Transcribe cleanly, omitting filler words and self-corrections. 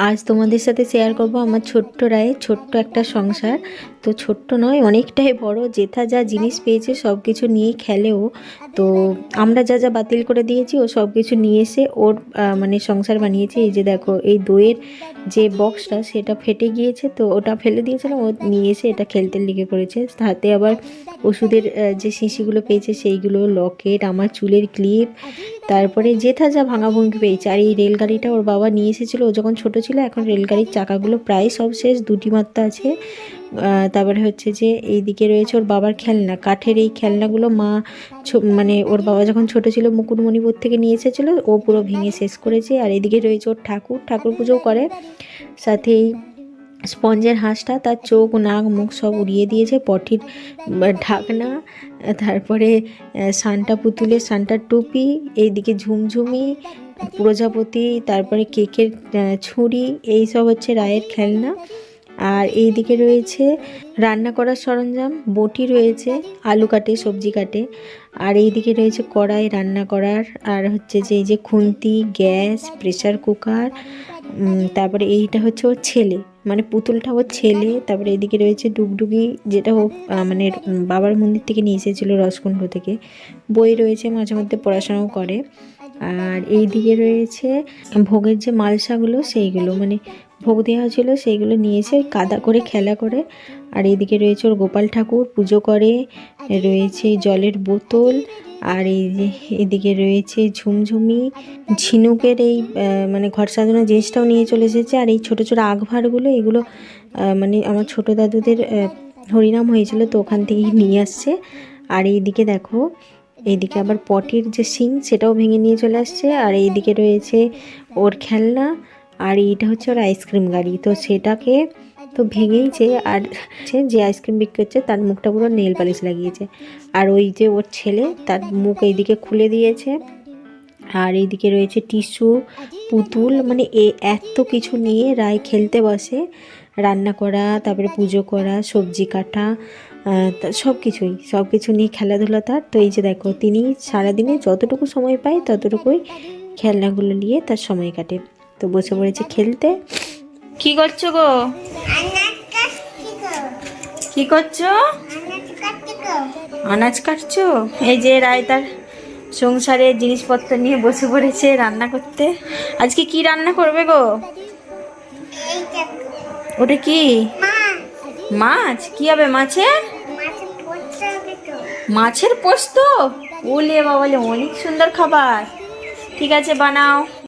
আজ তোমাদের সাথে শেয়ার করব আমার ছোট্ট রায়ের ছোট্ট একটা সংসার। তো ছোট্ট নয়, অনেকটাই বড়। জেঠা যা জিনিস পেয়েছে সব কিছু নিয়েই খেলে ও। তো আমরা যা যা বাতিল করে দিয়েছি ও সব কিছু নিয়ে এসে ওর মানে সংসার বানিয়েছে। এই যে দেখো, এই দইয়ের যে বক্সটা সেটা ফেটে গিয়েছে, তো ওটা ফেলে দিয়েছিলাম, ও নিয়ে এসে এটা খেলতে লেগে পড়েছে। হাতে আবার ওষুধের যে শিশিগুলো পেয়েছে সেইগুলো, লকেট, আমার চুলের ক্লিপ, তারপরে জেঠা যা ভাঙাভুঙি পেয়েছে। আর এই রেলগাড়িটা ওর বাবা নিয়ে এসেছিলো ও যখন ছোটো ছিল। এখন রেলগাড়ির চাকাগুলো প্রায় সব শেষ, দুটি মাত্র আছে। তারপরে হচ্ছে যে এইদিকে রয়েছে ওর বাবার খেলনা, কাঠের এই খেলনাগুলো মা মানে ওর বাবা যখন ছোট ছিল মুকুটমণিপুর থেকে নিয়ে এসেছিলো, ও পুরো ভেঙে শেষ করেছে। আর এইদিকে রয়েছে ওর ঠাকুর পুজোও করে, সাথে এই স্পঞ্জের হাঁসটা তার চোখ নাক মুখ সব উড়িয়ে দিয়েছে, পটির ঢাকনা, তারপরে সান্টা পুতুলের সান্টার টুপি, এইদিকে ঝুমঝুমি, প্রজাপতি, তারপরে কেকের ছুরি, এই সব হচ্ছে রায়ের খেলনা। আর এই দিকে রয়েছে রান্না করার সরঞ্জাম, বটি রয়েছে, আলু কাটে, সবজি কাটে। আর এই দিকে রয়েছে কড়াই রান্না করার, আর হচ্ছে যে এই যে খুন্তি, গ্যাস, প্রেসার কুকার। তারপরে এইটা হচ্ছে ওর ছেলে, মানে পুতুলটা ওর ছেলে। তারপরে এদিকে রয়েছে ডুগডুগি, যেটা ও মানে বাবার মন্দির থেকে নিয়ে এসেছিলো, রসকুণ্ড থেকে। বই রয়েছে, মাঝে মধ্যে পড়াশোনাও করে। আর এই দিকে রয়েছে ভোগের যে মালসাগুলো, সেইগুলো মানে ভোগ দেওয়া ছিল সেইগুলো নিয়ে এসে কাদা করে খেলা করে। আর এইদিকে রয়েছে ওর গোপাল ঠাকুর পুজো করে, রয়েছে জলের বোতল। আর এই যে এদিকে রয়েছে ঝুমঝুমি, ঝিনুকের এই মানে ঘর সাজানোর জিনিসটাও নিয়ে চলে এসেছে। আর এই ছোটো ছোটো আগভারগুলো, এগুলো মানে আমার ছোটো দাদুদের হরিনাম হয়েছিল, তো ওখান থেকেই নিয়ে আসছে। আর এইদিকে দেখো, এইদিকে আবার পটির যে সিং সেটাও ভেঙে নিয়ে চলে আসছে। আর এইদিকে রয়েছে ওর খেলনা। আর এইটা হচ্ছে ওর আইসক্রিম গাড়ি, তো সেটাকে তো ভেঙেইছে। আর যে আইসক্রিম বিক্রি হচ্ছে তার মুখটা পুরো নেল পালিশ লাগিয়েছে। আর ওই যে ওর ছেলে, তার মুখ এইদিকে খুলে দিয়েছে। আর এইদিকে রয়েছে টিস্যু, পুতুল, মানে এত কিছু নিয়ে রায় খেলতে বসে। রান্না করা, তারপরে পুজো করা, সবজি কাটা, সব কিছু নিয়ে খেলাধুলা তার। তো এই যে দেখো, তিনি সারাদিনে যতটুকু সময় পায় ততটুকুই খেলনাগুলো নিয়ে তার সময় কাটে। তো বসে পড়েছে খেলতে। কি করছো গো? কি করছো? আনাজ কাটছো? এই যে রায় তার সংসারের জিনিসপত্র নিয়ে বসে পড়েছে রান্না করতে। আজকে কি রান্না করবে গো? ওটা কি? মাছ? কি হবে মাছের? মাছের পোস্ত? ওলে বাবালে, অনেক সুন্দর খাবার। ঠিক আছে, বানাও।